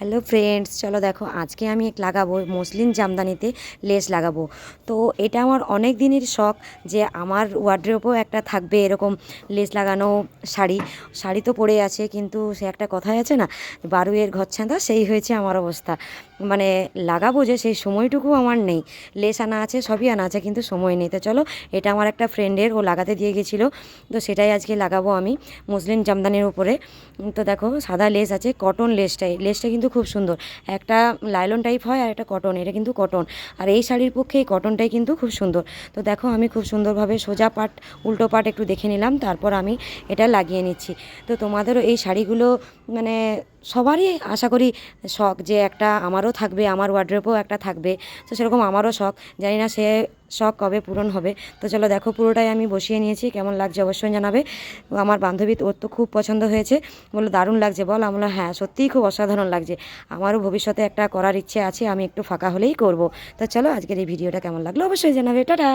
Hello friends, চলো দেখো আজকে আমি লাগাবো মসলিন জামদানিতে লেস লাগাবো। তো এটা আমার অনেক দিনের শখ যে আমার ওয়ার্ড্রোবেও একটা থাকবে এরকম লেস লাগানো শাড়ি। শাড়ি তো পরে আছে, কিন্তু সে একটা কথাই আছে না, বারুইয়ের ঘর ছাঁদা সেই হয়েছে আমার অবস্থা। মানে লাগাবো যে সেই সময়টুকু আমার নেই। লেস আনা আছে, সবই আনা আছে, কিন্তু সময় নেই। তো চলো, এটা আমার একটা ফ্রেন্ডের, ও লাগাতে দিয়ে গেছিলো, তো সেটাই আজকে লাগাবো আমি মসলিন জামদানির উপরে। তো দেখো সাদা লেস আছে, কটন লেসটা কিন্তু খুব সুন্দর। একটা লাইলন টাইপ হয় আর একটা কটন, এটা কিন্তু কটন। আর এই শাড়ির পক্ষে এই কটনটাই কিন্তু খুব সুন্দর। তো দেখো আমি খুব সুন্দরভাবে সোজা পাট উল্টো পাট একটু দেখে নিলাম, তারপর আমি এটা লাগিয়ে নিচ্ছি। তো তোমাদেরও এই শাড়িগুলো মানে সবারই আশা করি শখ যে একটা আমারও থাকবে, আমার ওয়ার্ড্রোবেও একটা থাকবে। তো সেরকম আমারও শখ, জানি না সে শখ কবে পূরণ হবে। তো চলো দেখো, পুরোটাই আমি বসিয়ে নিয়েছি, কেমন লাগছে অবশ্যই জানাবে। আমার বান্ধবী, ওর তো খুব পছন্দ হয়েছে, বললো দারুণ লাগছে বল। আমি বললাম হ্যাঁ, সত্যিই খুব অসাধারণ লাগছে। আমারও ভবিষ্যতে একটা করার ইচ্ছে আছে, আমি একটু ফাঁকা হলেই করব। তো চলো, আজকের এই ভিডিওটা কেমন লাগলো অবশ্যই জানাবে। টাটা।